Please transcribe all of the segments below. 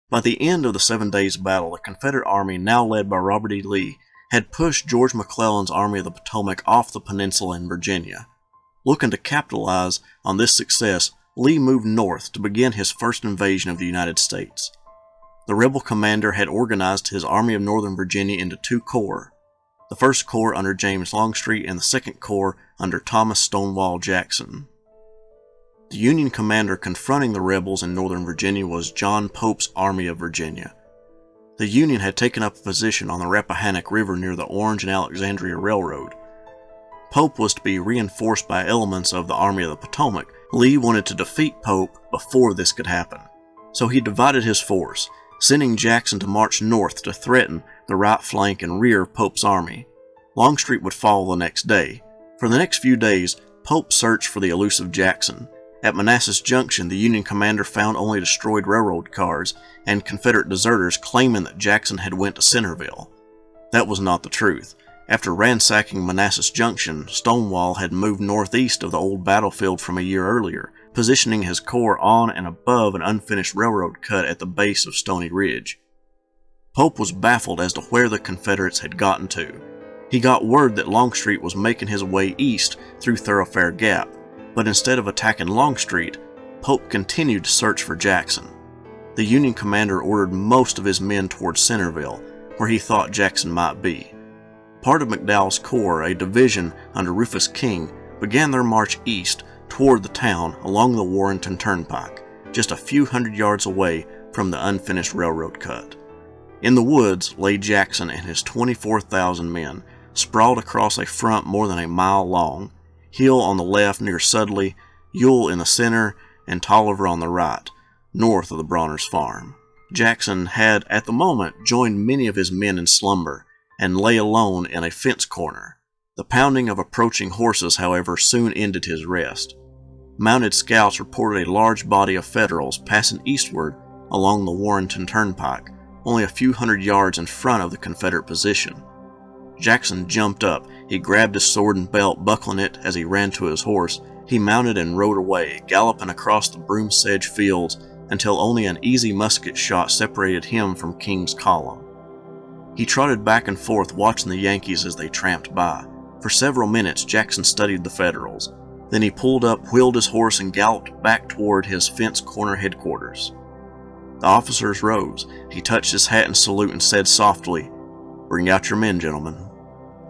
By the end of the 7 days battle, the Confederate Army, now led by Robert E. Lee, had pushed George McClellan's Army of the Potomac off the peninsula in Virginia. Looking to capitalize on this success, Lee moved north to begin his first invasion of the United States. The rebel commander had organized his Army of Northern Virginia into 2 corps, the 1st Corps under James Longstreet and the 2nd Corps under Thomas Stonewall Jackson. The Union commander confronting the rebels in Northern Virginia was John Pope's Army of Virginia. The Union had taken up a position on the Rappahannock River near the Orange and Alexandria Railroad. Pope was to be reinforced by elements of the Army of the Potomac. Lee wanted to defeat Pope before this could happen, so he divided his force, sending Jackson to march north to threaten the right flank and rear of Pope's army. Longstreet would follow the next day. For the next few days, Pope searched for the elusive Jackson. At Manassas Junction, the Union commander found only destroyed railroad cars and Confederate deserters claiming that Jackson had went to Centerville. That was not the truth. After ransacking Manassas Junction, Stonewall had moved northeast of the old battlefield from a year earlier, positioning his corps on and above an unfinished railroad cut at the base of Stony Ridge. Pope was baffled as to where the Confederates had gotten to. He got word that Longstreet was making his way east through Thoroughfare Gap, but instead of attacking Longstreet, Pope continued to search for Jackson. The Union commander ordered most of his men towards Centerville, where he thought Jackson might be. Part of McDowell's corps, a division under Rufus King, began their march east toward the town along the Warrenton Turnpike, just a few hundred yards away from the unfinished railroad cut. In the woods lay Jackson and his 24,000 men, sprawled across a front more than a mile long, Hill on the left near Sudley, Ewell in the center, and Tolliver on the right, north of the Bronner's farm. Jackson had, at the moment, joined many of his men in slumber, and lay alone in a fence corner. The pounding of approaching horses, however, soon ended his rest. Mounted scouts reported a large body of Federals passing eastward along the Warrenton Turnpike, only a few hundred yards in front of the Confederate position. Jackson jumped up. He grabbed his sword and belt, buckling it as he ran to his horse. He mounted and rode away, galloping across the broom sedge fields until only an easy musket shot separated him from King's column. He trotted back and forth, watching the Yankees as they tramped by. For several minutes, Jackson studied the Federals. Then he pulled up, wheeled his horse, and galloped back toward his fence corner headquarters. The officers rose. He touched his hat in salute and said softly, "Bring out your men, gentlemen."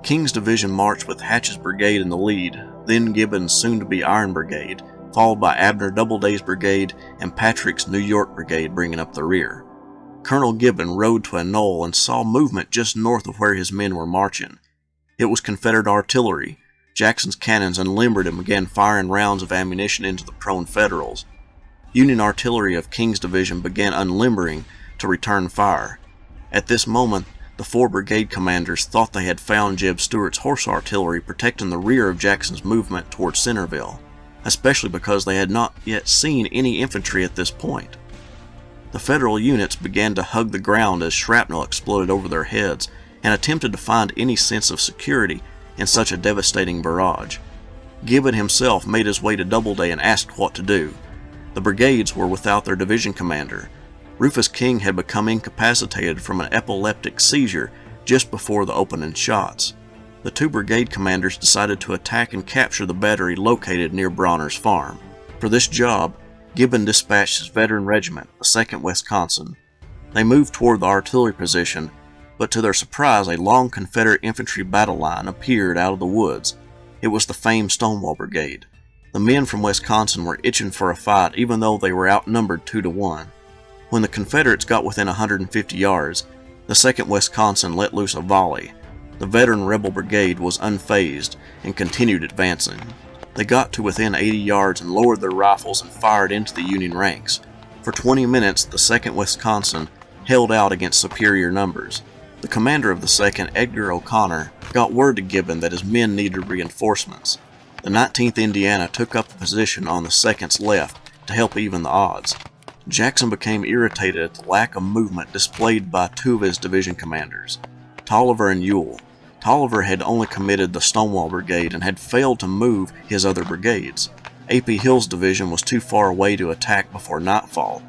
King's division marched with Hatch's brigade in the lead, then Gibbons' soon-to-be Iron Brigade, followed by Abner Doubleday's brigade and Patrick's New York Brigade bringing up the rear. Colonel Gibbon rode to a knoll and saw movement just north of where his men were marching. It was Confederate artillery. Jackson's cannons unlimbered and began firing rounds of ammunition into the prone Federals. Union artillery of King's division began unlimbering to return fire. At this moment, the 4 brigade commanders thought they had found Jeb Stuart's horse artillery protecting the rear of Jackson's movement towards Centerville, especially because they had not yet seen any infantry at this point. The Federal units began to hug the ground as shrapnel exploded over their heads and attempted to find any sense of security in such a devastating barrage. Gibbon himself made his way to Doubleday and asked what to do. The brigades were without their division commander. Rufus King had become incapacitated from an epileptic seizure just before the opening shots. The 2 brigade commanders decided to attack and capture the battery located near Bronner's farm. For this job, Gibbon dispatched his veteran regiment, the 2nd Wisconsin. They moved toward the artillery position, but to their surprise, a long Confederate infantry battle line appeared out of the woods. It was the famed Stonewall Brigade. The men from Wisconsin were itching for a fight, even though they were outnumbered 2-1. When the Confederates got within 150 yards, the 2nd Wisconsin let loose a volley. The veteran rebel brigade was unfazed and continued advancing. They got to within 80 yards and lowered their rifles and fired into the Union ranks. For 20 minutes, the 2nd Wisconsin held out against superior numbers. The commander of the 2nd, Edgar O'Connor, got word to Gibbon that his men needed reinforcements. The 19th Indiana took up a position on the 2nd's left to help even the odds. Jackson became irritated at the lack of movement displayed by 2 of his division commanders, Tolliver and Ewell. Tolliver had only committed the Stonewall Brigade and had failed to move his other brigades. A.P. Hill's division was too far away to attack before nightfall.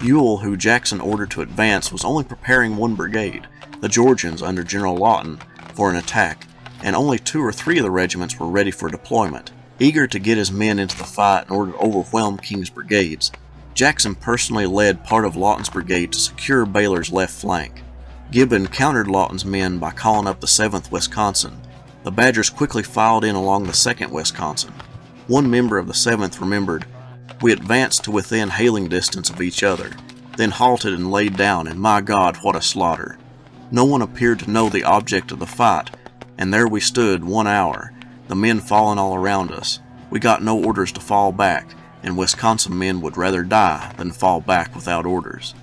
Ewell, who Jackson ordered to advance, was only preparing one brigade, the Georgians under General Lawton, for an attack, and only 2 or 3 of the regiments were ready for deployment. Eager to get his men into the fight in order to overwhelm King's brigades, Jackson personally led part of Lawton's brigade to secure Baylor's left flank. Gibbon countered Lawton's men by calling up the 7th Wisconsin. The Badgers quickly filed in along the 2nd Wisconsin. One member of the 7th remembered, "We advanced to within hailing distance of each other, then halted and laid down, and my God, what a slaughter! No one appeared to know the object of the fight, and there we stood 1 hour, the men falling all around us. We got no orders to fall back, and Wisconsin men would rather die than fall back without orders."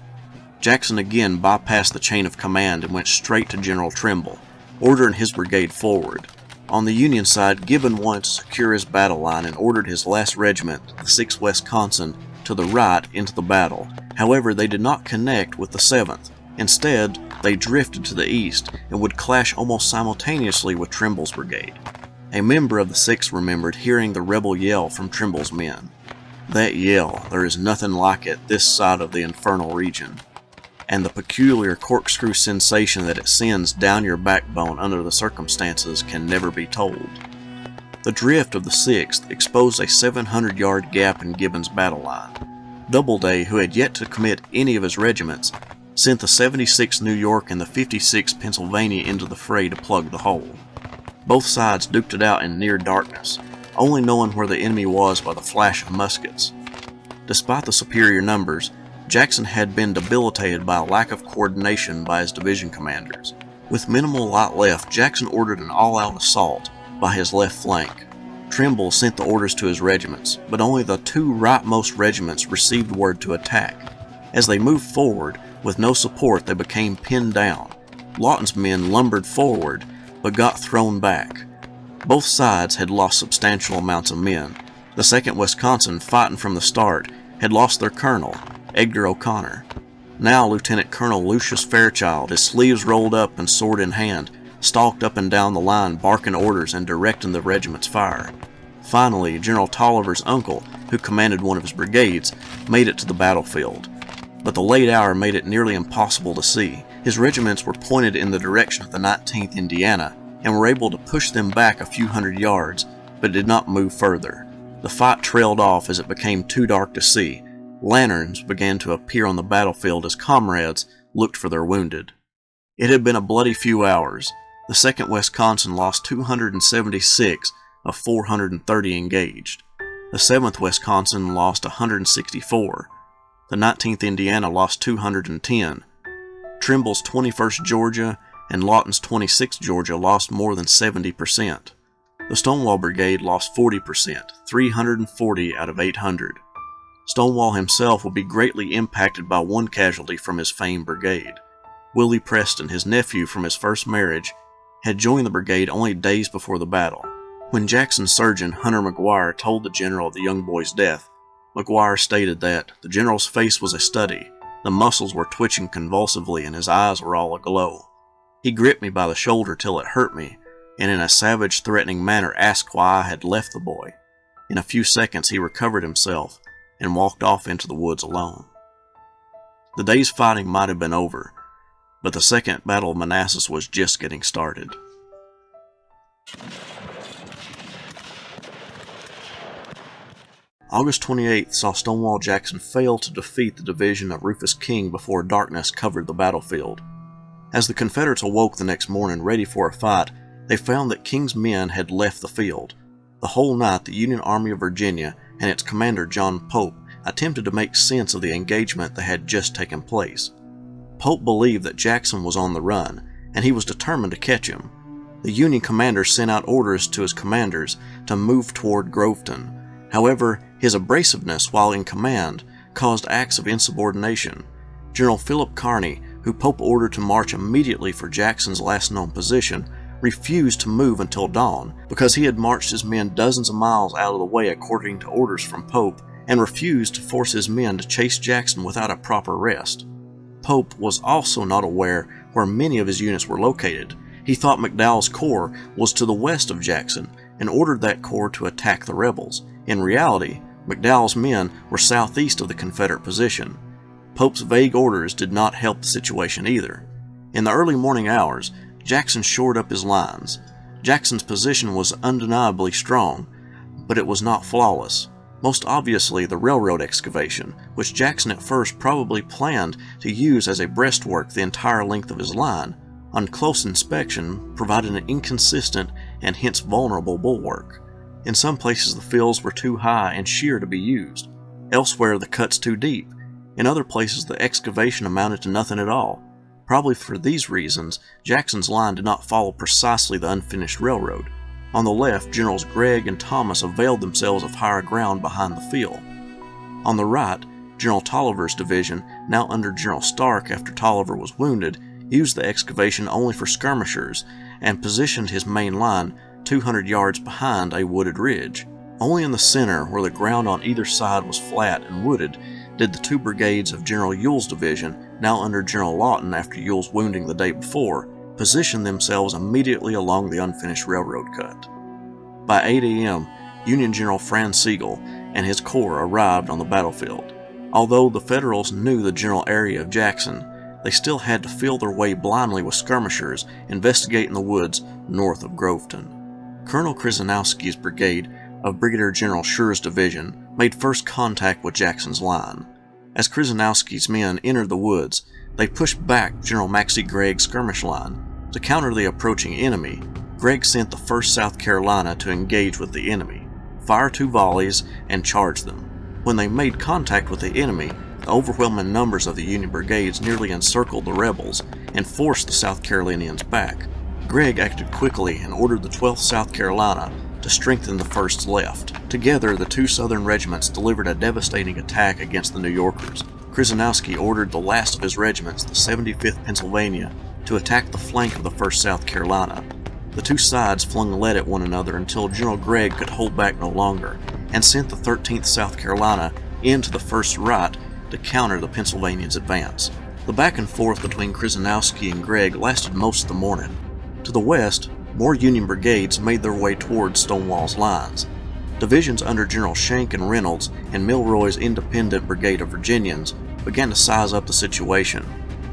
Jackson again bypassed the chain of command and went straight to General Trimble, ordering his brigade forward. On the Union side, Gibbon wanted to secure his battle line and ordered his last regiment, the 6th Wisconsin, to the right into the battle. However, they did not connect with the 7th. Instead, they drifted to the east and would clash almost simultaneously with Trimble's brigade. A member of the 6th remembered hearing the rebel yell from Trimble's men. "That yell, there is nothing like it this side of the infernal region," and the peculiar corkscrew sensation that it sends down your backbone under the circumstances can never be told. The drift of the 6th exposed a 700-yard gap in Gibbon's battle line. Doubleday, who had yet to commit any of his regiments, sent the 76th New York and the 56th Pennsylvania into the fray to plug the hole. Both sides duked it out in near darkness, only knowing where the enemy was by the flash of muskets. Despite the superior numbers, Jackson had been debilitated by a lack of coordination by his division commanders. With minimal light left, Jackson ordered an all-out assault by his left flank. Trimble sent the orders to his regiments, but only the 2 rightmost regiments received word to attack. As they moved forward, with no support, they became pinned down. Lawton's men lumbered forward, but got thrown back. Both sides had lost substantial amounts of men. The 2nd Wisconsin, fighting from the start, had lost their colonel, Edgar O'Connor. Now Lieutenant Colonel Lucius Fairchild, his sleeves rolled up and sword in hand, stalked up and down the line barking orders and directing the regiment's fire. Finally, General Tolliver's uncle, who commanded one of his brigades, made it to the battlefield. But the late hour made it nearly impossible to see. His regiments were pointed in the direction of the 19th Indiana and were able to push them back a few hundred yards, but did not move further. The fight trailed off as it became too dark to see. Lanterns began to appear on the battlefield as comrades looked for their wounded. It had been a bloody few hours. The 2nd Wisconsin lost 276 of 430 engaged. The 7th Wisconsin lost 164. The 19th Indiana lost 210. Trimble's 21st Georgia and Lawton's 26th Georgia lost more than 70%. The Stonewall Brigade lost 40%, 340 out of 800. Stonewall himself would be greatly impacted by one casualty from his famed brigade. Willie Preston, his nephew from his first marriage, had joined the brigade only days before the battle. When Jackson's surgeon, Hunter McGuire, told the general of the young boy's death, McGuire stated that the general's face was a study. The muscles were twitching convulsively and his eyes were all aglow. He gripped me by the shoulder till it hurt me, and in a savage, threatening manner asked why I had left the boy. In a few seconds he recovered himself and walked off into the woods alone. The day's fighting might have been over, but the Second Battle of Manassas was just getting started. August 28th saw Stonewall Jackson fail to defeat the division of Rufus King before darkness covered the battlefield. As the Confederates awoke the next morning ready for a fight, they found that King's men had left the field. The whole night, the Union Army of Virginia and its commander John Pope attempted to make sense of the engagement that had just taken place. Pope believed that Jackson was on the run, and he was determined to catch him. The Union commander sent out orders to his commanders to move toward Groveton. However, his abrasiveness while in command caused acts of insubordination. General Philip Kearny, who Pope ordered to march immediately for Jackson's last known position, refused to move until dawn because he had marched his men dozens of miles out of the way according to orders from Pope, and refused to force his men to chase Jackson without a proper rest. Pope was also not aware where many of his units were located. He thought McDowell's corps was to the west of Jackson and ordered that corps to attack the rebels. In reality, McDowell's men were southeast of the Confederate position. Pope's vague orders did not help the situation either. In the early morning hours, Jackson shored up his lines. Jackson's position was undeniably strong, but it was not flawless. Most obviously the railroad excavation, which Jackson at first probably planned to use as a breastwork the entire length of his line, on close inspection provided an inconsistent and hence vulnerable bulwark. In some places the fills were too high and sheer to be used. Elsewhere the cuts too deep. In other places the excavation amounted to nothing at all. Probably for these reasons, Jackson's line did not follow precisely the unfinished railroad. On the left, Generals Gregg and Thomas availed themselves of higher ground behind the field. On the right, General Tolliver's division, now under General Stark after Tolliver was wounded, used the excavation only for skirmishers and positioned his main line 200 yards behind a wooded ridge. Only in the center, where the ground on either side was flat and wooded, did the two brigades of General Ewell's division, now under General Lawton after Ewell's wounding the day before, position themselves immediately along the unfinished railroad cut. By 8 a.m., Union General Franz Sigel and his corps arrived on the battlefield. Although the Federals knew the general area of Jackson, they still had to feel their way blindly with skirmishers investigating the woods north of Groveton. Colonel Krzyzanowski's brigade of Brigadier General Schur's division made first contact with Jackson's line. As Krzyzanowski's men entered the woods, they pushed back General Maxcy Gregg's skirmish line. To counter the approaching enemy, Gregg sent the 1st South Carolina to engage with the enemy, fire 2 volleys, and charge them. When they made contact with the enemy, the overwhelming numbers of the Union brigades nearly encircled the rebels and forced the South Carolinians back. Gregg acted quickly and ordered the 12th South Carolina to strengthen the 1st's left. Together, the 2 Southern regiments delivered a devastating attack against the New Yorkers. Krzyzanowski ordered the last of his regiments, the 75th Pennsylvania, to attack the flank of the 1st South Carolina. The two sides flung lead at one another until General Gregg could hold back no longer, and sent the 13th South Carolina into the 1st's right to counter the Pennsylvanians' advance. The back and forth between Krzyzanowski and Gregg lasted most of the morning. To the west, more Union brigades made their way towards Stonewall's lines. Divisions under General Schenck and Reynolds and Milroy's independent brigade of Virginians began to size up the situation,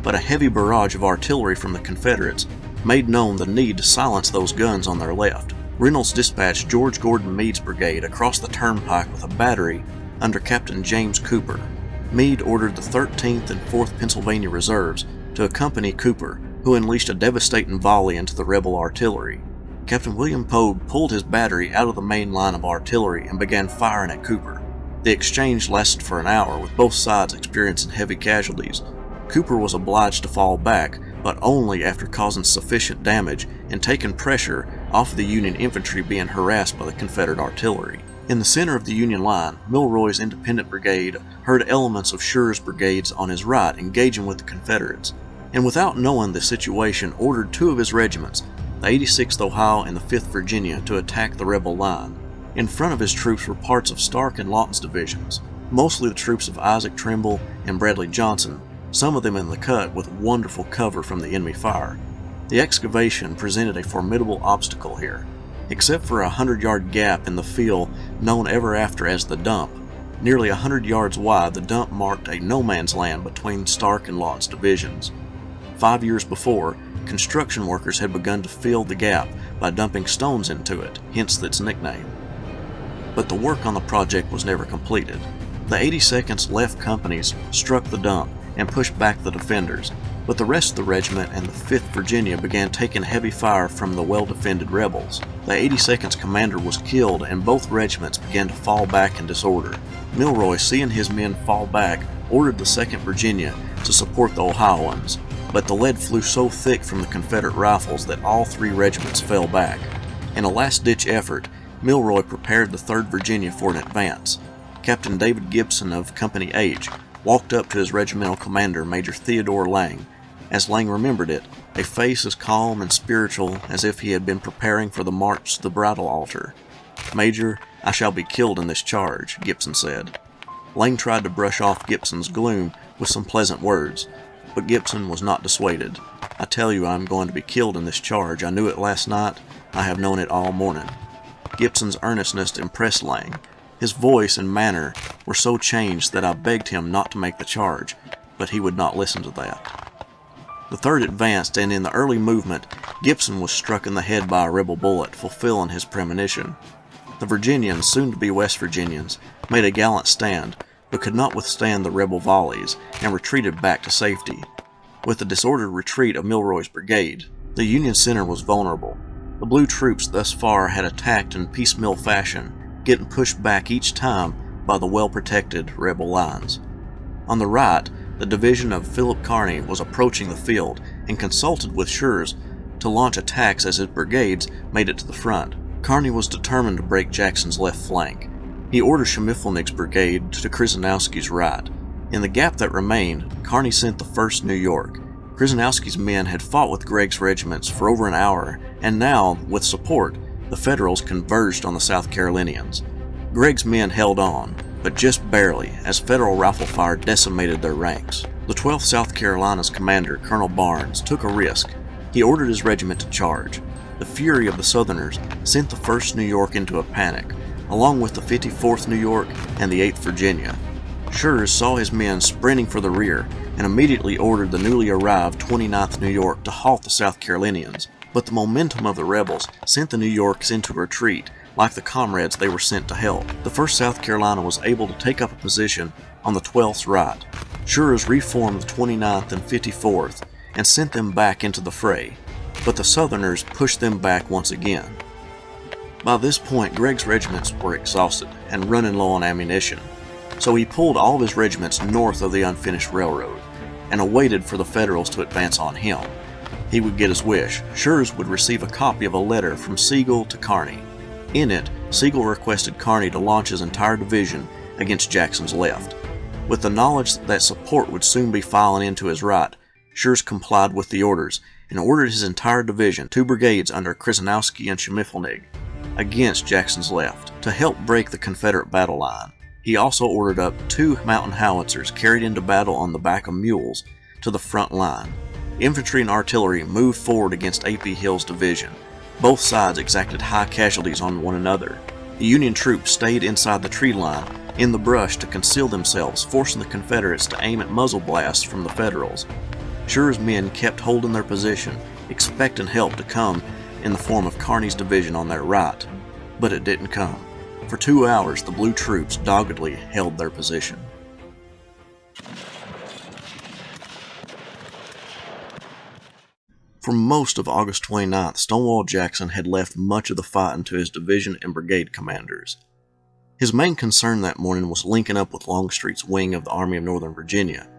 but a heavy barrage of artillery from the Confederates made known the need to silence those guns on their left. Reynolds dispatched George Gordon Meade's brigade across the turnpike with a battery under Captain James Cooper. Meade ordered the 13th and 4th Pennsylvania Reserves to accompany Cooper, who unleashed a devastating volley into the rebel artillery. Captain William Pogue pulled his battery out of the main line of artillery and began firing at Cooper. The exchange lasted for an hour, with both sides experiencing heavy casualties. Cooper was obliged to fall back, but only after causing sufficient damage and taking pressure off the Union infantry being harassed by the Confederate artillery. In the center of the Union line, Milroy's independent brigade heard elements of Schur's brigades on his right engaging with the Confederates, and without knowing the situation ordered 2 of his regiments, the 86th Ohio and the 5th Virginia, to attack the rebel line. In front of his troops were parts of Stark and Lawton's divisions, mostly the troops of Isaac Trimble and Bradley Johnson, some of them in the cut with wonderful cover from the enemy fire. The excavation presented a formidable obstacle here. Except for a 100-yard gap in the field known ever after as the Dump, nearly 100 yards wide, the Dump marked a no-man's land between Stark and Lawton's divisions. 5 years before, construction workers had begun to fill the gap by dumping stones into it, hence its nickname. But the work on the project was never completed. The 82nd's left companies struck the Dump and pushed back the defenders, but the rest of the regiment and the 5th Virginia began taking heavy fire from the well-defended rebels. The 82nd's commander was killed and both regiments began to fall back in disorder. Milroy, seeing his men fall back, ordered the 2nd Virginia to support the Ohioans, but the lead flew so thick from the Confederate rifles that all 3 regiments fell back. In a last-ditch effort, Milroy prepared the 3rd Virginia for an advance. Captain David Gibson of Company H walked up to his regimental commander, Major Theodore Lang. As Lang remembered it, a face as calm and spiritual as if he had been preparing for the march to the bridal altar. "Major, I shall be killed in this charge," Gibson said. Lang tried to brush off Gibson's gloom with some pleasant words, but Gibson was not dissuaded. "I tell you I am going to be killed in this charge. I knew it last night. I have known it all morning." Gibson's earnestness impressed Lang. His voice and manner were so changed that I begged him not to make the charge, but he would not listen to that. The 3rd advanced, and in the early movement, Gibson was struck in the head by a rebel bullet, fulfilling his premonition. The Virginians, soon to be West Virginians, made a gallant stand, but could not withstand the rebel volleys, and retreated back to safety. With the disordered retreat of Milroy's brigade, the Union center was vulnerable. The blue troops thus far had attacked in piecemeal fashion, getting pushed back each time by the well-protected rebel lines. On the right, the division of Philip Kearny was approaching the field and consulted with Schurz to launch attacks as his brigades made it to the front. Kearny was determined to break Jackson's left flank. He ordered Schimmelpfennig's brigade to Krzyzanowski's right. In the gap that remained, Kearny sent the 1st New York. Krzyzanowski's men had fought with Gregg's regiments for over an hour, and now, with support, the Federals converged on the South Carolinians. Gregg's men held on, but just barely, as Federal rifle fire decimated their ranks. The 12th South Carolina's commander, Colonel Barnes, took a risk. He ordered his regiment to charge. The fury of the Southerners sent the 1st New York into a panic, along with the 54th New York and the 8th Virginia. Schurz saw his men sprinting for the rear and immediately ordered the newly arrived 29th New York to halt the South Carolinians, but the momentum of the rebels sent the New Yorks into retreat like the comrades they were sent to help. The 1st South Carolina was able to take up a position on the 12th's right. Schurz reformed the 29th and 54th and sent them back into the fray, but the Southerners pushed them back once again. By this point, Gregg's regiments were exhausted and running low on ammunition, so he pulled all of his regiments north of the unfinished railroad and awaited for the Federals to advance on him. He would get his wish. Schurz would receive a copy of a letter from Sigel to Kearny. In it, Sigel requested Kearny to launch his entire division against Jackson's left. With the knowledge that support would soon be filing into his right, Schurz complied with the orders and ordered his entire division, 2 brigades under Krzyzanowski and Schimmelpfennig, against Jackson's left to help break the Confederate battle line. He also ordered up 2 mountain howitzers carried into battle on the back of mules to the front line. Infantry and artillery moved forward against A.P. Hill's division. Both sides exacted high casualties on one another. The Union troops stayed inside the tree line in the brush to conceal themselves, forcing the Confederates to aim at muzzle blasts from the Federals. Schurz's men kept holding their position, expecting help to come in the form of Kearny's division on their right, but it didn't come. For 2 hours, the blue troops doggedly held their position. For most of August 29th, Stonewall Jackson had left much of the fighting to his division and brigade commanders. His main concern that morning was linking up with Longstreet's wing of the Army of Northern Virginia.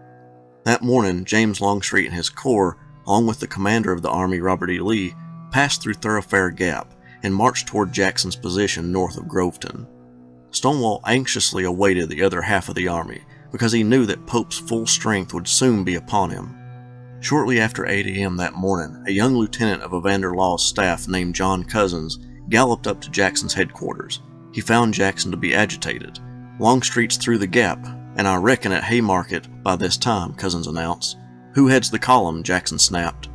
That morning, James Longstreet and his corps, along with the commander of the army, Robert E. Lee, passed through Thoroughfare Gap and marched toward Jackson's position north of Groveton. Stonewall anxiously awaited the other half of the army because he knew that Pope's full strength would soon be upon him. Shortly after 8 a.m. that morning, a young lieutenant of Evander Law's staff named John Cousins galloped up to Jackson's headquarters. He found Jackson to be agitated. Longstreet's through the gap, and I reckon at Haymarket by this time, Cousins announced. Who heads the column? Jackson snapped.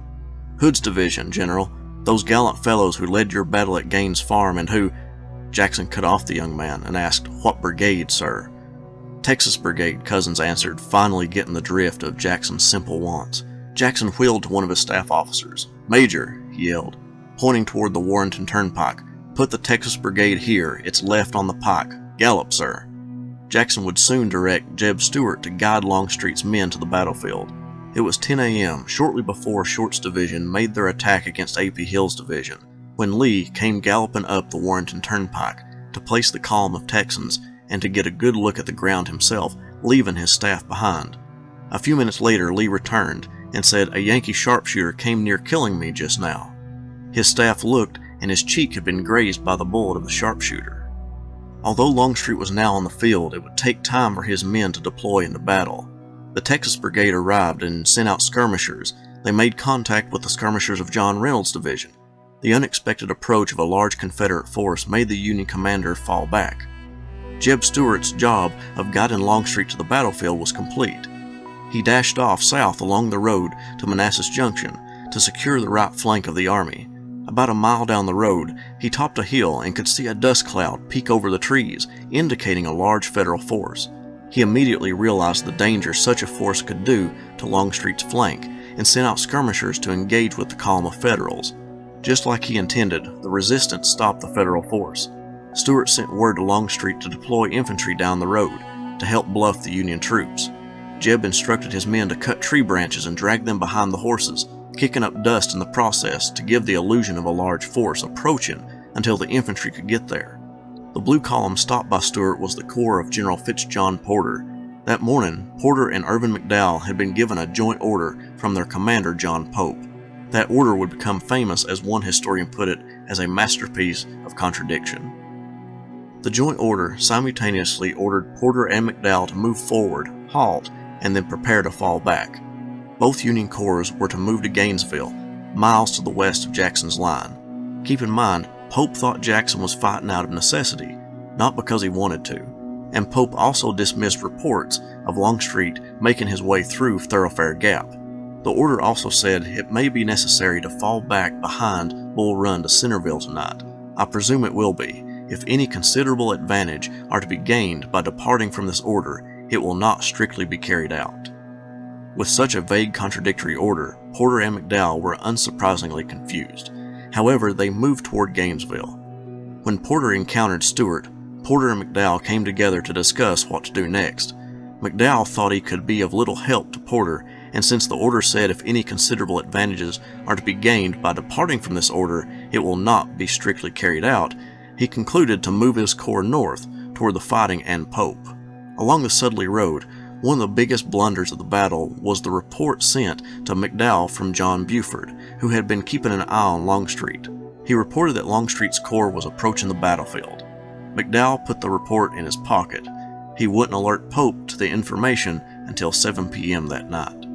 Hood's division, General. Those gallant fellows who led your battle at Gaines Farm and who... Jackson cut off the young man and asked, What brigade, sir? Texas Brigade, Cousins answered, finally getting the drift of Jackson's simple wants. Jackson wheeled to one of his staff officers. Major, he yelled, pointing toward the Warrenton Turnpike. Put the Texas Brigade here. It's left on the pike. Gallop, sir. Jackson would soon direct Jeb Stuart to guide Longstreet's men to the battlefield. It was 10 a.m., shortly before Short's division made their attack against A.P. Hill's division, when Lee came galloping up the Warrenton Turnpike to place the column of Texans and to get a good look at the ground himself, leaving his staff behind. A few minutes later, Lee returned and said, A Yankee sharpshooter came near killing me just now. His staff looked, and his cheek had been grazed by the bullet of the sharpshooter. Although Longstreet was now on the field, it would take time for his men to deploy into battle. The Texas Brigade arrived and sent out skirmishers. They made contact with the skirmishers of John Reynolds' division. The unexpected approach of a large Confederate force made the Union commander fall back. Jeb Stuart's job of guiding Longstreet to the battlefield was complete. He dashed off south along the road to Manassas Junction to secure the right flank of the army. About a mile down the road, he topped a hill and could see a dust cloud peek over the trees, indicating a large Federal force. He immediately realized the danger such a force could do to Longstreet's flank and sent out skirmishers to engage with the column of Federals. Just like he intended, the resistance stopped the Federal force. Stuart sent word to Longstreet to deploy infantry down the road to help bluff the Union troops. Jeb instructed his men to cut tree branches and drag them behind the horses, kicking up dust in the process to give the illusion of a large force approaching until the infantry could get there. The blue column stopped by Stuart was the corps of General Fitz-John Porter. That morning, Porter and Irvin McDowell had been given a joint order from their commander, John Pope. That order would become famous, as one historian put it, as a masterpiece of contradiction. The joint order simultaneously ordered Porter and McDowell to move forward, halt, and then prepare to fall back. Both Union corps were to move to Gainesville, miles to the west of Jackson's line. Keep in mind, Pope thought Jackson was fighting out of necessity, not because he wanted to, and Pope also dismissed reports of Longstreet making his way through Thoroughfare Gap. The order also said it may be necessary to fall back behind Bull Run to Centerville tonight. I presume it will be. If any considerable advantage are to be gained by departing from this order, it will not strictly be carried out. With such a vague contradictory order, Porter and McDowell were unsurprisingly confused. However, they moved toward Gainesville. When Porter encountered Stuart, Porter and McDowell came together to discuss what to do next. McDowell thought he could be of little help to Porter, and since the order said if any considerable advantages are to be gained by departing from this order, it will not be strictly carried out, he concluded to move his corps north toward the fighting and Pope. Along the Sudley Road, one of the biggest blunders of the battle was the report sent to McDowell from John Buford, who had been keeping an eye on Longstreet. He reported that Longstreet's corps was approaching the battlefield. McDowell put the report in his pocket. He wouldn't alert Pope to the information until 7 p.m. that night.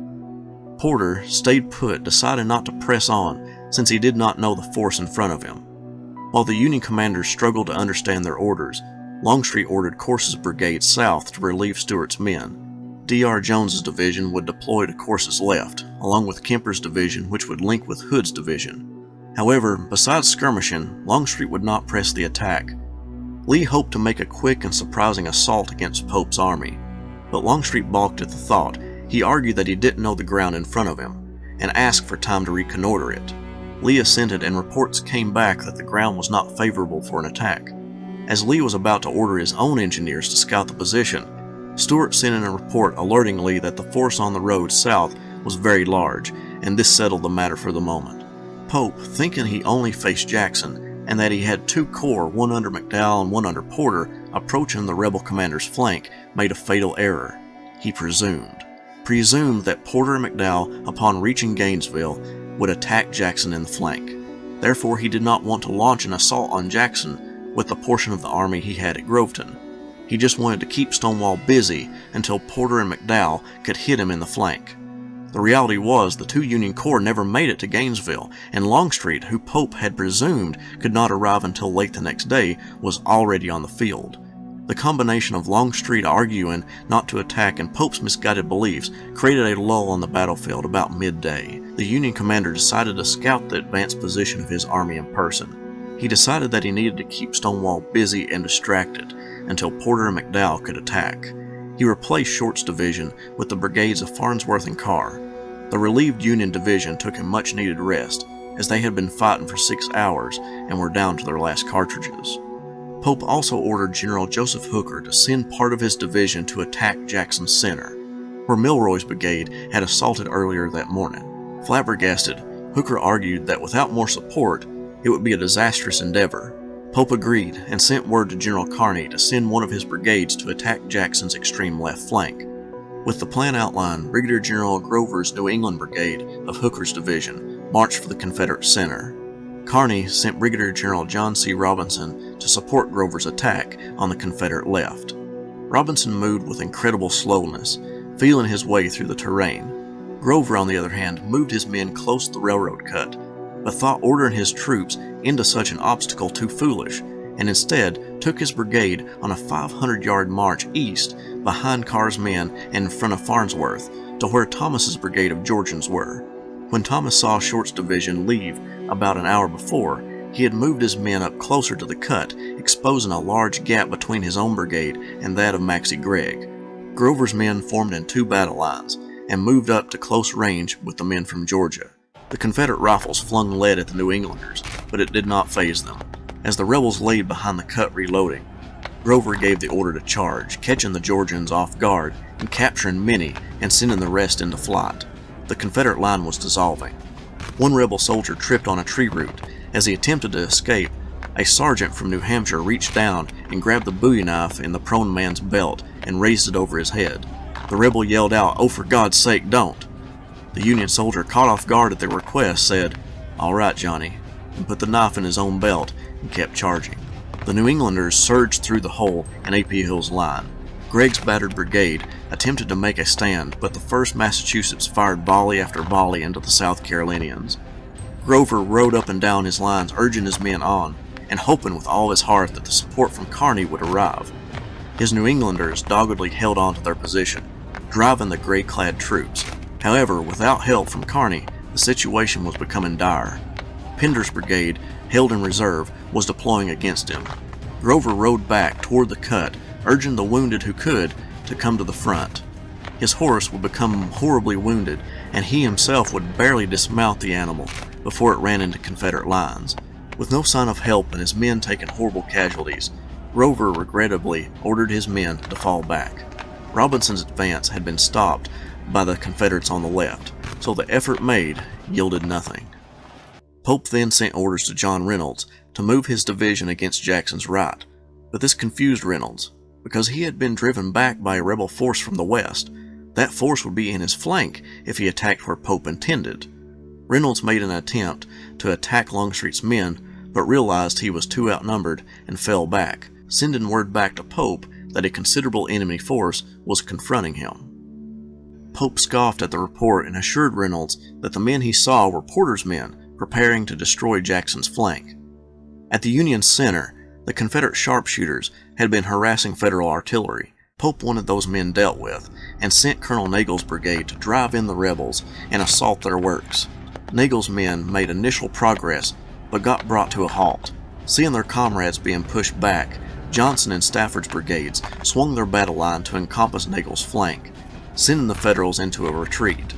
Porter stayed put, deciding not to press on since he did not know the force in front of him. While the Union commanders struggled to understand their orders, Longstreet ordered Corse's brigade south to relieve Stuart's men. D.R. Jones's division would deploy to Corse's left, along with Kemper's division, which would link with Hood's division. However, besides skirmishing, Longstreet would not press the attack. Lee hoped to make a quick and surprising assault against Pope's army, but Longstreet balked at the thought. He argued that he didn't know the ground in front of him, and asked for time to reconnoiter it. Lee assented, and reports came back that the ground was not favorable for an attack. As Lee was about to order his own engineers to scout the position, Stuart sent in a report alerting Lee that the force on the road south was very large, and this settled the matter for the moment. Pope, thinking he only faced Jackson, and that he had two corps, one under McDowell and one under Porter, approaching the rebel commander's flank, made a fatal error. He presumed that Porter and McDowell, upon reaching Gainesville, would attack Jackson in the flank. Therefore, he did not want to launch an assault on Jackson with the portion of the army he had at Groveton. He just wanted to keep Stonewall busy until Porter and McDowell could hit him in the flank. The reality was the two Union corps never made it to Gainesville, and Longstreet, who Pope had presumed could not arrive until late the next day, was already on the field. The combination of Longstreet arguing not to attack and Pope's misguided beliefs created a lull on the battlefield about midday. The Union commander decided to scout the advanced position of his army in person. He decided that he needed to keep Stonewall busy and distracted until Porter and McDowell could attack. He replaced Short's division with the brigades of Farnsworth and Carr. The relieved Union division took a much-needed rest, as they had been fighting for 6 hours and were down to their last cartridges. Pope also ordered General Joseph Hooker to send part of his division to attack Jackson's center, where Milroy's brigade had assaulted earlier that morning. Flabbergasted, Hooker argued that without more support, it would be a disastrous endeavor. Pope agreed and sent word to General Kearney to send one of his brigades to attack Jackson's extreme left flank. With the plan outlined, Brigadier General Grover's New England Brigade of Hooker's division marched for the Confederate center. Kearney sent Brigadier General John C. Robinson to support Grover's attack on the Confederate left. Robinson moved with incredible slowness, feeling his way through the terrain. Grover, on the other hand, moved his men close to the railroad cut, but thought ordering his troops into such an obstacle too foolish, and instead took his brigade on a 500-yard march east behind Carr's men and in front of Farnsworth to where Thomas's brigade of Georgians were. When Thomas saw Short's division leave about an hour before, he had moved his men up closer to the cut, exposing a large gap between his own brigade and that of Maxcy Gregg. Grover's men formed in 2 battle lines and moved up to close range with the men from Georgia. The Confederate rifles flung lead at the New Englanders, but it did not faze them. As the rebels laid behind the cut reloading, Grover gave the order to charge, catching the Georgians off guard and capturing many and sending the rest into flight. The Confederate line was dissolving. One rebel soldier tripped on a tree root. As he attempted to escape, a sergeant from New Hampshire reached down and grabbed the bowie knife in the prone man's belt and raised it over his head. The rebel yelled out, "Oh, for God's sake, don't!" The Union soldier, caught off guard at their request, said, "All right, Johnny," and put the knife in his own belt and kept charging. The New Englanders surged through the hole in A.P. Hill's line. Gregg's battered brigade attempted to make a stand, but the 1st Massachusetts fired volley after volley into the South Carolinians. Grover rode up and down his lines, urging his men on, and hoping with all his heart that the support from Kearny would arrive. His New Englanders doggedly held on to their position, driving the gray-clad troops. However, without help from Kearny, the situation was becoming dire. Pender's brigade, held in reserve, was deploying against him. Grover rode back toward the cut, urging the wounded who could to come to the front. His horse would become horribly wounded, and he himself would barely dismount the animal before it ran into Confederate lines. With no sign of help and his men taking horrible casualties, Grover regrettably ordered his men to fall back. Robinson's advance had been stopped by the Confederates on the left, so the effort made yielded nothing. Pope then sent orders to John Reynolds to move his division against Jackson's right, but this confused Reynolds, because he had been driven back by a rebel force from the west. That force would be in his flank if he attacked where Pope intended. Reynolds made an attempt to attack Longstreet's men, but realized he was too outnumbered and fell back, sending word back to Pope that a considerable enemy force was confronting him. Pope scoffed at the report and assured Reynolds that the men he saw were Porter's men preparing to destroy Jackson's flank. At the Union center, the Confederate sharpshooters had been harassing Federal artillery. Pope wanted those men dealt with and sent Colonel Nagel's brigade to drive in the rebels and assault their works. Nagel's men made initial progress but got brought to a halt. Seeing their comrades being pushed back, Johnson and Stafford's brigades swung their battle line to encompass Nagel's flank, sending the Federals into a retreat.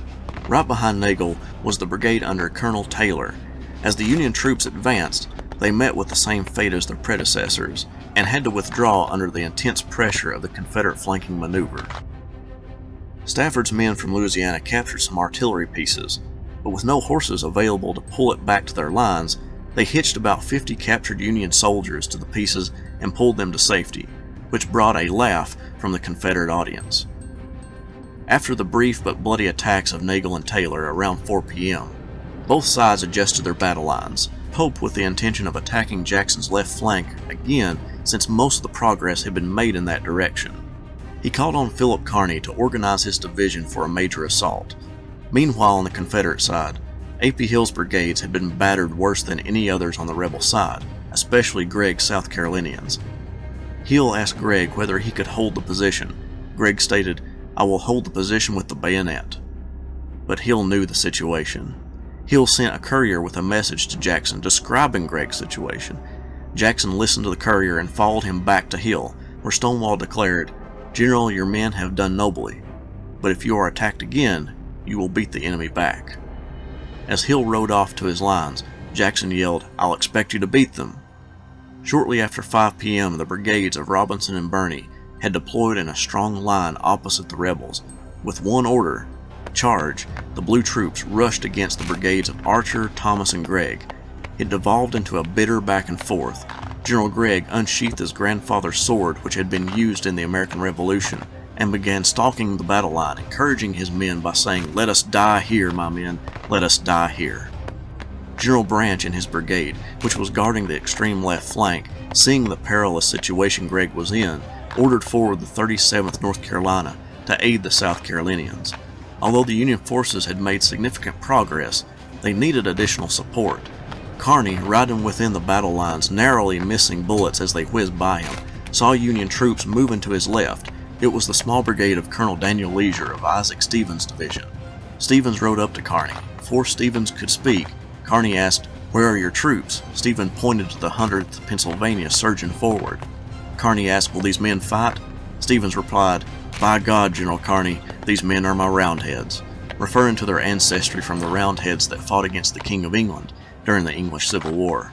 Right behind Nagel was the brigade under Colonel Taylor. As the Union troops advanced, they met with the same fate as their predecessors and had to withdraw under the intense pressure of the Confederate flanking maneuver. Stafford's men from Louisiana captured some artillery pieces, but with no horses available to pull it back to their lines, they hitched about 50 captured Union soldiers to the pieces and pulled them to safety, which brought a laugh from the Confederate audience. After the brief but bloody attacks of Nagel and Taylor around 4 p.m., both sides adjusted their battle lines, Pope with the intention of attacking Jackson's left flank again since most of the progress had been made in that direction. He called on Philip Kearny to organize his division for a major assault. Meanwhile, on the Confederate side, A.P. Hill's brigades had been battered worse than any others on the rebel side, especially Gregg's South Carolinians. Hill asked Gregg whether he could hold the position. Gregg stated, "I will hold the position with the bayonet." But Hill knew the situation. Hill sent a courier with a message to Jackson describing Gregg's situation. Jackson listened to the courier and followed him back to Hill, where Stonewall declared, "General, your men have done nobly, but if you are attacked again, you will beat the enemy back." As Hill rode off to his lines, Jackson yelled, "I'll expect you to beat them." Shortly after 5 p.m., the brigades of Robinson and Birney had deployed in a strong line opposite the rebels. With one order, charge, the blue troops rushed against the brigades of Archer, Thomas, and Gregg. It devolved into a bitter back and forth. General Gregg unsheathed his grandfather's sword, which had been used in the American Revolution, and began stalking the battle line, encouraging his men by saying, "Let us die here, my men, let us die here." General Branch and his brigade, which was guarding the extreme left flank, seeing the perilous situation Gregg was in, ordered forward the 37th North Carolina to aid the South Carolinians. Although the Union forces had made significant progress, they needed additional support. Kearny, riding within the battle lines, narrowly missing bullets as they whizzed by him, saw Union troops moving to his left. It was the small brigade of Colonel Daniel Leisure of Isaac Stevens' division. Stevens rode up to Kearny. Before Stevens could speak, Kearny asked, "Where are your troops?" Stevens pointed to the 100th Pennsylvania surging forward. Kearny asked, "Will these men fight?" Stevens replied, "By God, General Kearny, these men are my Roundheads," referring to their ancestry from the Roundheads that fought against the King of England during the English Civil War.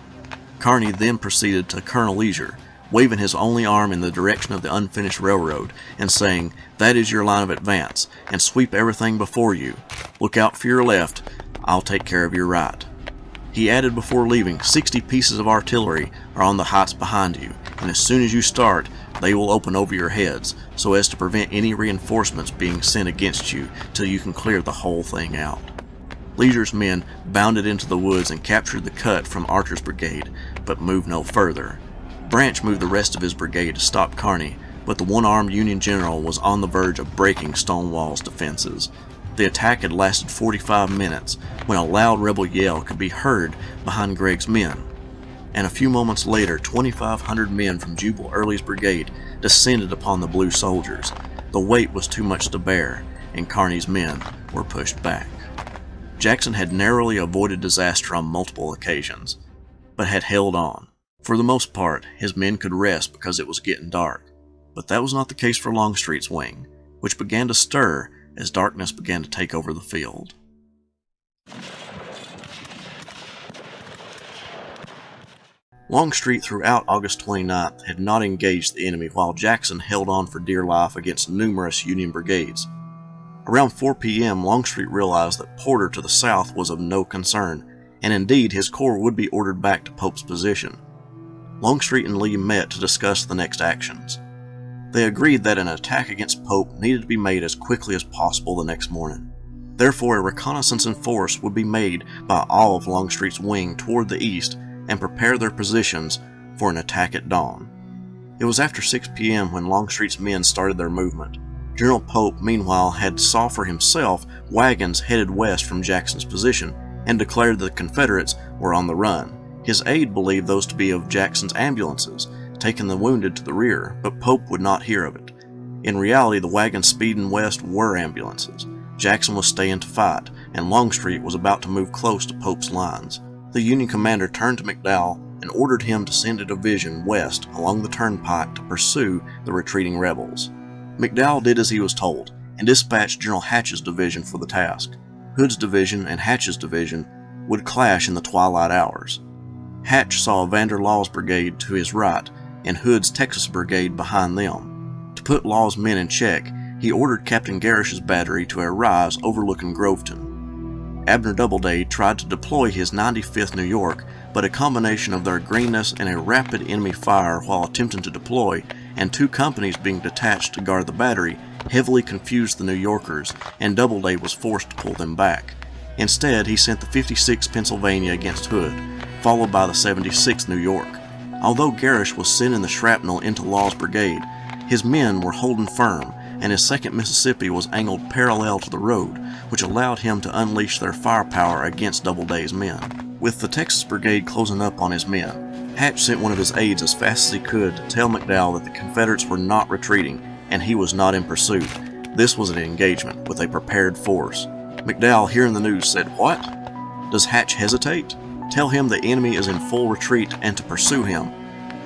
Kearny then proceeded to Colonel Leisure, waving his only arm in the direction of the unfinished railroad and saying, "That is your line of advance, and sweep everything before you. Look out for your left, I'll take care of your right." He added before leaving, 60 pieces of artillery are on the heights behind you, and as soon as you start, they will open over your heads, so as to prevent any reinforcements being sent against you till you can clear the whole thing out. Leisure's men bounded into the woods and captured the cut from Archer's brigade, but moved no further. Branch moved the rest of his brigade to stop Kearny, but the one-armed Union general was on the verge of breaking Stonewall's defenses. The attack had lasted 45 minutes when a loud rebel yell could be heard behind Gregg's men, and a few moments later 2,500 men from Jubal Early's brigade descended upon the blue soldiers. The weight was too much to bear, and Kearny's men were pushed back. Jackson had narrowly avoided disaster on multiple occasions, but had held on. For the most part, his men could rest because it was getting dark, but that was not the case for Longstreet's wing, which began to stir as darkness began to take over the field. Longstreet throughout August 29th had not engaged the enemy while Jackson held on for dear life against numerous Union brigades. Around 4 p.m., Longstreet realized that Porter to the south was of no concern, and indeed his corps would be ordered back to Pope's position. Longstreet and Lee met to discuss the next actions. They agreed that an attack against Pope needed to be made as quickly as possible the next morning. Therefore, a reconnaissance in force would be made by all of Longstreet's wing toward the east and prepare their positions for an attack at dawn. It was after 6 p.m. when Longstreet's men started their movement. General Pope, meanwhile, had saw for himself wagons headed west from Jackson's position and declared that the Confederates were on the run. His aide believed those to be of Jackson's ambulances, taking the wounded to the rear, but Pope would not hear of it. In reality, the wagons speeding west were ambulances. Jackson was staying to fight, and Longstreet was about to move close to Pope's lines. The Union commander turned to McDowell and ordered him to send a division west along the turnpike to pursue the retreating rebels. McDowell did as he was told, and dispatched General Hatch's division for the task. Hood's division and Hatch's division would clash in the twilight hours. Hatch saw Vanderlaw's brigade to his right, and Hood's Texas brigade behind them. To put Law's men in check, he ordered Captain Garish's battery to a rise overlooking Groveton. Abner Doubleday tried to deploy his 95th New York, but a combination of their greenness and a rapid enemy fire while attempting to deploy, and 2 companies being detached to guard the battery, heavily confused the New Yorkers, and Doubleday was forced to pull them back. Instead, he sent the 56th Pennsylvania against Hood, followed by the 76th New York. Although Garish was sending the shrapnel into Law's brigade, his men were holding firm, and his 2nd Mississippi was angled parallel to the road, which allowed him to unleash their firepower against Doubleday's men. With the Texas brigade closing up on his men, Hatch sent one of his aides as fast as he could to tell McDowell that the Confederates were not retreating, and he was not in pursuit. This was an engagement with a prepared force. McDowell, hearing the news, said, "What? Does Hatch hesitate? Tell him the enemy is in full retreat and to pursue him."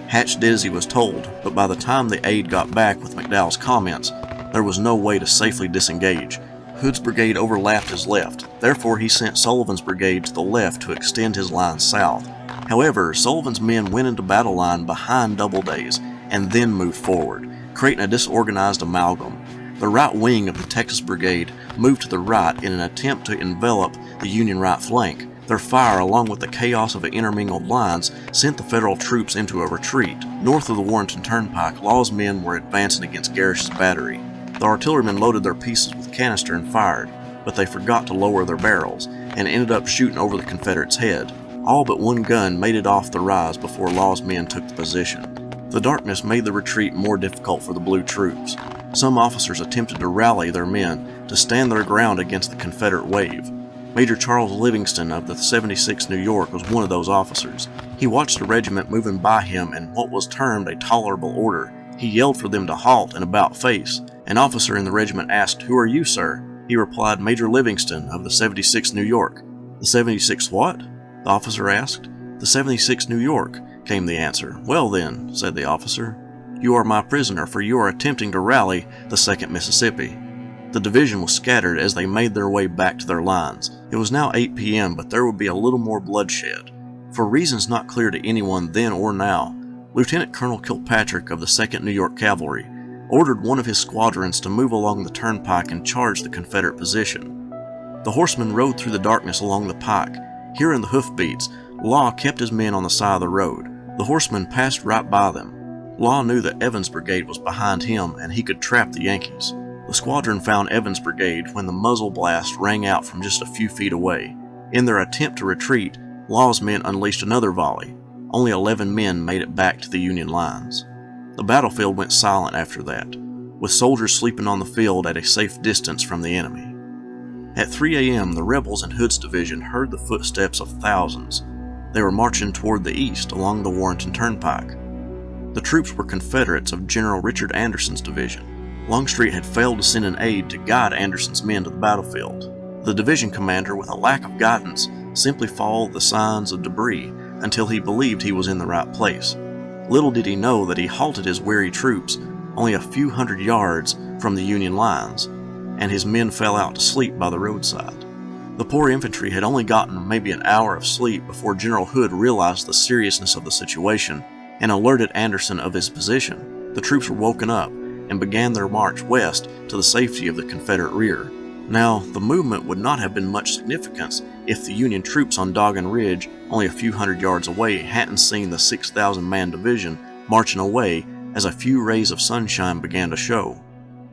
Hatch did as he was told, but by the time the aide got back with McDowell's comments, there was no way to safely disengage. Hood's brigade overlapped his left, therefore he sent Sullivan's brigade to the left to extend his line south. However, Sullivan's men went into battle line behind Doubleday's and then moved forward, creating a disorganized amalgam. The right wing of the Texas brigade moved to the right in an attempt to envelop the Union right flank. Their fire, along with the chaos of the intermingled lines, sent the Federal troops into a retreat. North of the Warrenton Turnpike, Law's men were advancing against Garish's battery. The artillerymen loaded their pieces with canister and fired, but they forgot to lower their barrels, and ended up shooting over the Confederate's head. All but one gun made it off the rise before Law's men took the position. The darkness made the retreat more difficult for the blue troops. Some officers attempted to rally their men to stand their ground against the Confederate wave. Major Charles Livingston of the 76th New York was one of those officers. He watched the regiment moving by him in what was termed a tolerable order. He yelled for them to halt and about face. An officer in the regiment asked, "Who are you, sir?" He replied, "Major Livingston of the 76th New York." "The 76th what?" the officer asked. "The 76th New York," came the answer. "Well then," said the officer, "You are my prisoner, for you are attempting to rally the 2nd Mississippi." The division was scattered as they made their way back to their lines. It was now 8 p.m., but there would be a little more bloodshed. For reasons not clear to anyone then or now, Lieutenant Colonel Kilpatrick of the 2nd New York Cavalry ordered one of his squadrons to move along the turnpike and charge the Confederate position. The horsemen rode through the darkness along the pike. Hearing the hoofbeats, Law kept his men on the side of the road. The horsemen passed right by them. Law knew that Evans' brigade was behind him and he could trap the Yankees. The squadron found Evans' brigade when the muzzle blast rang out from just a few feet away. In their attempt to retreat, Law's men unleashed another volley. Only 11 men made it back to the Union lines. The battlefield went silent after that, with soldiers sleeping on the field at a safe distance from the enemy. At 3 a.m., the rebels in Hood's division heard the footsteps of thousands. They were marching toward the east along the Warrenton Turnpike. The troops were Confederates of General Richard Anderson's division. Longstreet had failed to send an aide to guide Anderson's men to the battlefield. The division commander, with a lack of guidance, simply followed the signs of debris until he believed he was in the right place. Little did he know that he halted his weary troops only a few hundred yards from the Union lines, and his men fell out to sleep by the roadside. The poor infantry had only gotten maybe an hour of sleep before General Hood realized the seriousness of the situation and alerted Anderson of his position. The troops were woken up and began their march west to the safety of the Confederate rear. Now, the movement would not have been much significance if the Union troops on Doggin Ridge, only a few hundred yards away, hadn't seen the 6,000-man division marching away as a few rays of sunshine began to show.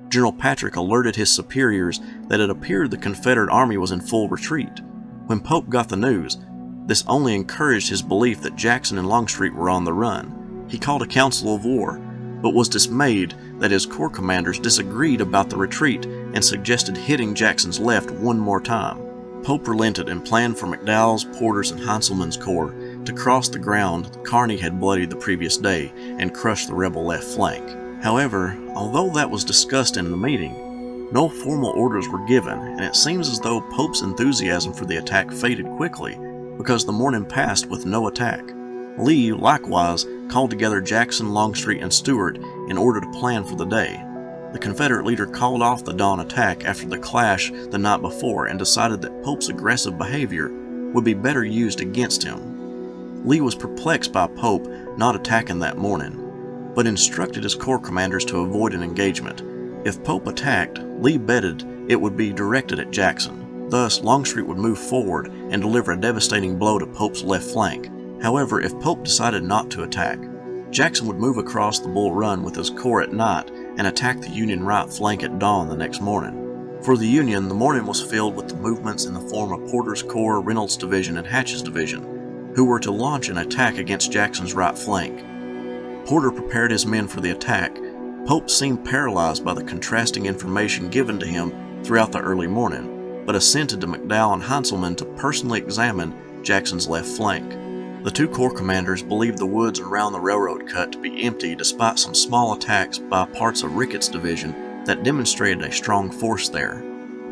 General Patrick alerted his superiors that it appeared the Confederate army was in full retreat. When Pope got the news, this only encouraged his belief that Jackson and Longstreet were on the run. He called a council of war, but was dismayed that his corps commanders disagreed about the retreat and suggested hitting Jackson's left one more time. Pope relented and planned for McDowell's, Porter's, and Heintzelman's corps to cross the ground Kearny had bloodied the previous day and crush the rebel left flank. However, although that was discussed in the meeting, no formal orders were given, and it seems as though Pope's enthusiasm for the attack faded quickly because the morning passed with no attack. Lee, likewise, called together Jackson, Longstreet, and Stuart in order to plan for the day. The Confederate leader called off the dawn attack after the clash the night before and decided that Pope's aggressive behavior would be better used against him. Lee was perplexed by Pope not attacking that morning, but instructed his corps commanders to avoid an engagement. If Pope attacked, Lee betted it would be directed at Jackson. Thus, Longstreet would move forward and deliver a devastating blow to Pope's left flank. However, if Pope decided not to attack, Jackson would move across the Bull Run with his corps at night and attack the Union right flank at dawn the next morning. For the Union, the morning was filled with the movements in the form of Porter's corps, Reynolds' division, and Hatch's division, who were to launch an attack against Jackson's right flank. Porter prepared his men for the attack. Pope seemed paralyzed by the contrasting information given to him throughout the early morning, but assented to McDowell and Heintzelman to personally examine Jackson's left flank. The two corps commanders believed the woods around the railroad cut to be empty despite some small attacks by parts of Ricketts' division that demonstrated a strong force there.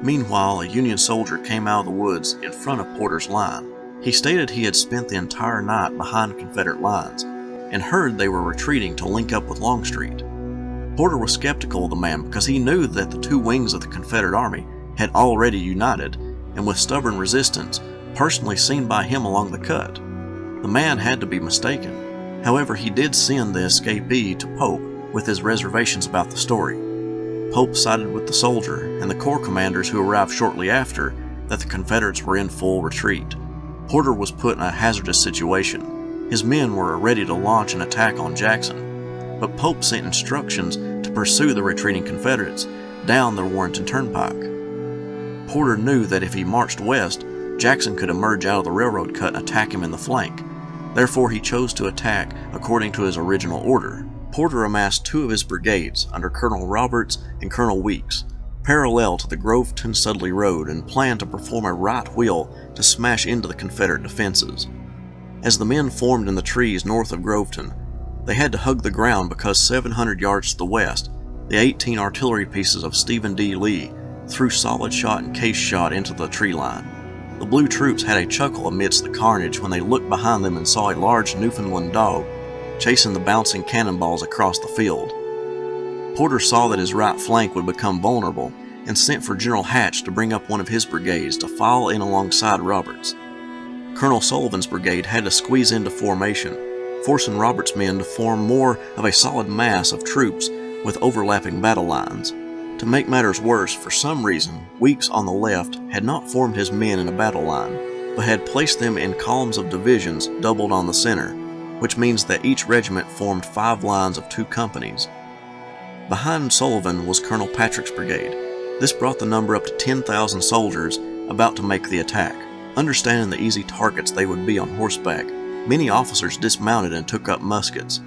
Meanwhile, a Union soldier came out of the woods in front of Porter's line. He stated he had spent the entire night behind Confederate lines and heard they were retreating to link up with Longstreet. Porter was skeptical of the man because he knew that the two wings of the Confederate army had already united and with stubborn resistance personally seen by him along the cut. The man had to be mistaken. However, he did send the escapee to Pope with his reservations about the story. Pope sided with the soldier and the corps commanders who arrived shortly after that the Confederates were in full retreat. Porter was put in a hazardous situation. His men were ready to launch an attack on Jackson, but Pope sent instructions to pursue the retreating Confederates down the Warrenton Turnpike. Porter knew that if he marched west, Jackson could emerge out of the railroad cut and attack him in the flank. Therefore, he chose to attack according to his original order. Porter amassed two of his brigades under Colonel Roberts and Colonel Weeks, parallel to the Groveton-Sudley Road, and planned to perform a right wheel to smash into the Confederate defenses. As the men formed in the trees north of Groveton, they had to hug the ground because 700 yards to the west, the 18 artillery pieces of Stephen D. Lee threw solid shot and case shot into the tree line. The blue troops had a chuckle amidst the carnage when they looked behind them and saw a large Newfoundland dog chasing the bouncing cannonballs across the field. Porter saw that his right flank would become vulnerable and sent for General Hatch to bring up one of his brigades to file in alongside Roberts. Colonel Sullivan's brigade had to squeeze into formation, forcing Roberts' men to form more of a solid mass of troops with overlapping battle lines. To make matters worse, for some reason, Weeks on the left had not formed his men in a battle line, but had placed them in columns of divisions doubled on the center, which means that each regiment formed 5 lines of 2 companies. Behind Sullivan was Colonel Patrick's brigade. This brought the number up to 10,000 soldiers about to make the attack. Understanding the easy targets they would be on horseback, many officers dismounted and took up muskets.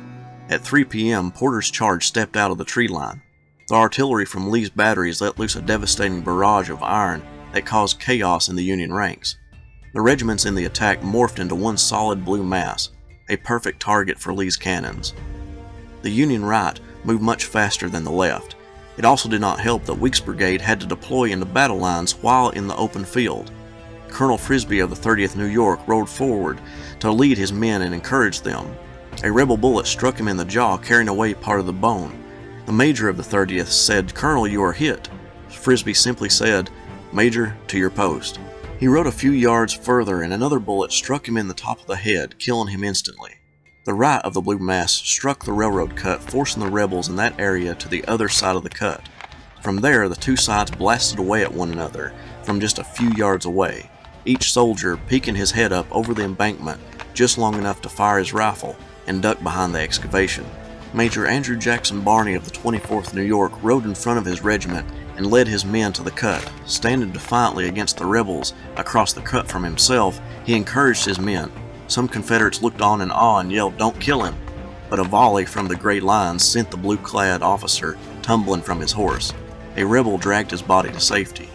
At 3 p.m., Porter's charge stepped out of the tree line. The artillery from Lee's batteries let loose a devastating barrage of iron that caused chaos in the Union ranks. The regiments in the attack morphed into one solid blue mass, a perfect target for Lee's cannons. The Union right moved much faster than the left. It also did not help that Weeks' brigade had to deploy into battle lines while in the open field. Colonel Frisbee of the 30th New York rode forward to lead his men and encourage them. A rebel bullet struck him in the jaw, carrying away part of the bone. The major of the 30th said, "Colonel, you are hit." Frisbee simply said, "Major, to your post." He rode a few yards further and another bullet struck him in the top of the head, killing him instantly. The right of the blue mass struck the railroad cut, forcing the rebels in that area to the other side of the cut. From there, the two sides blasted away at one another from just a few yards away, each soldier peeking his head up over the embankment just long enough to fire his rifle and duck behind the excavation. Major Andrew Jackson Barney of the 24th New York rode in front of his regiment and led his men to the cut. Standing defiantly against the rebels across the cut from himself, he encouraged his men. Some Confederates looked on in awe and yelled, "Don't kill him!" But a volley from the gray lines sent the blue-clad officer tumbling from his horse. A rebel dragged his body to safety.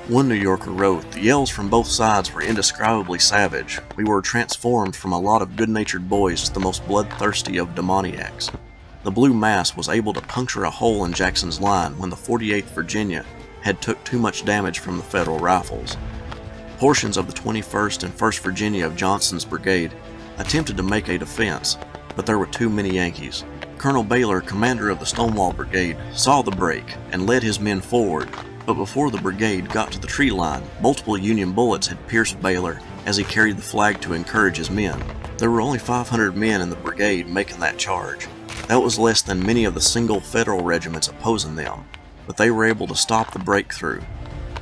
One New Yorker wrote, "The yells from both sides were indescribably savage. We were transformed from a lot of good-natured boys to the most bloodthirsty of demoniacs." The blue mass was able to puncture a hole in Jackson's line when the 48th Virginia had took too much damage from the Federal rifles. Portions of the 21st and 1st Virginia of Johnson's brigade attempted to make a defense, but there were too many Yankees. Colonel Baylor, commander of the Stonewall Brigade, saw the break and led his men forward, but before the brigade got to the tree line, multiple Union bullets had pierced Baylor as he carried the flag to encourage his men. There were only 500 men in the brigade making that charge. That was less than many of the single Federal regiments opposing them, but they were able to stop the breakthrough.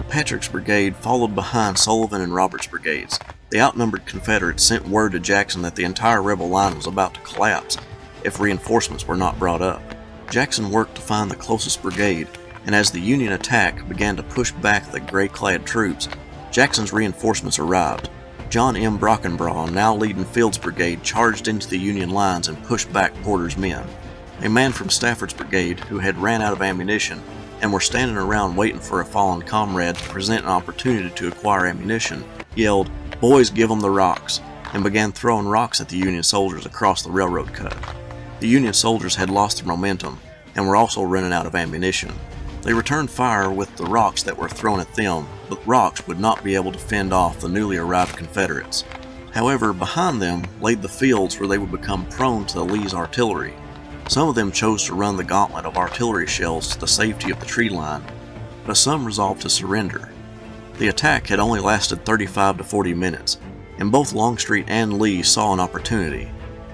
Patrick's brigade followed behind Sullivan and Roberts' brigades. The outnumbered Confederates sent word to Jackson that the entire rebel line was about to collapse if reinforcements were not brought up. Jackson worked to find the closest brigade, and as the Union attack began to push back the gray-clad troops, Jackson's reinforcements arrived. John M. Brockenbrough, now leading Field's brigade, charged into the Union lines and pushed back Porter's men. A man from Stafford's brigade, who had ran out of ammunition and were standing around waiting for a fallen comrade to present an opportunity to acquire ammunition, yelled, "Boys, give 'em the rocks," and began throwing rocks at the Union soldiers across the railroad cut. The Union soldiers had lost their momentum and were also running out of ammunition. They returned fire with the rocks that were thrown at them, but rocks would not be able to fend off the newly arrived Confederates. However, behind them laid the fields where they would become prone to Lee's artillery. Some of them chose to run the gauntlet of artillery shells to the safety of the tree line, but some resolved to surrender. The attack had only lasted 35 to 40 minutes, and both Longstreet and Lee saw an opportunity.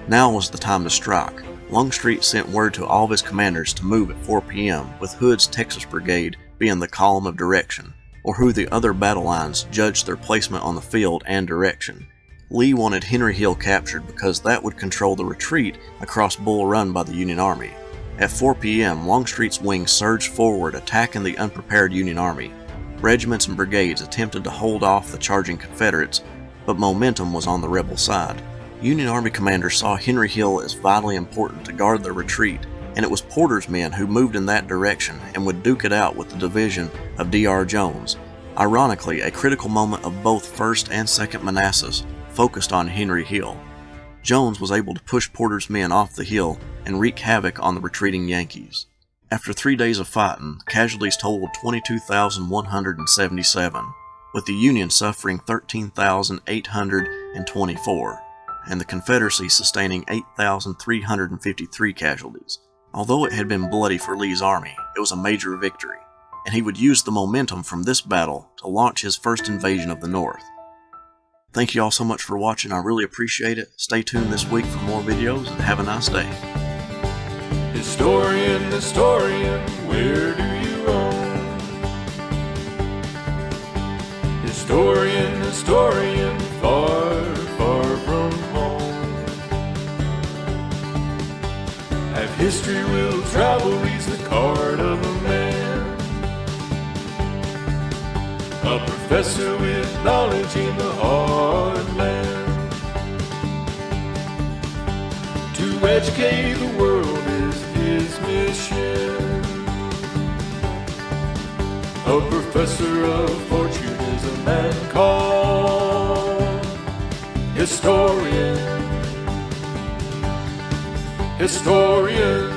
Now was the time to strike. Longstreet sent word to all of his commanders to move at 4 p.m., with Hood's Texas Brigade being the column of direction, or who the other battle lines judged their placement on the field and direction. Lee wanted Henry Hill captured because that would control the retreat across Bull Run by the Union Army. At 4 p.m., Longstreet's wing surged forward, attacking the unprepared Union Army. Regiments and brigades attempted to hold off the charging Confederates, but momentum was on the rebel side. Union Army commanders saw Henry Hill as vitally important to guard their retreat, and it was Porter's men who moved in that direction and would duke it out with the division of D.R. Jones. Ironically, a critical moment of both 1st and 2nd Manassas focused on Henry Hill. Jones was able to push Porter's men off the hill and wreak havoc on the retreating Yankees. After 3 days of fighting, casualties totaled 22,177, with the Union suffering 13,824. and the Confederacy sustaining 8,353 casualties. Although it had been bloody for Lee's army, it was a major victory, and he would use the momentum from this battle to launch his first invasion of the North. Thank you all so much for watching. I really appreciate it. Stay tuned this week for more videos, and have a nice day. Historian, historian, where do you roam? Historian, historian, far, far from home. If history will travel, reads the card of a man, a professor with knowledge in the hard land. To educate the world is his mission. A professor of fortune is a man called historian. Historian.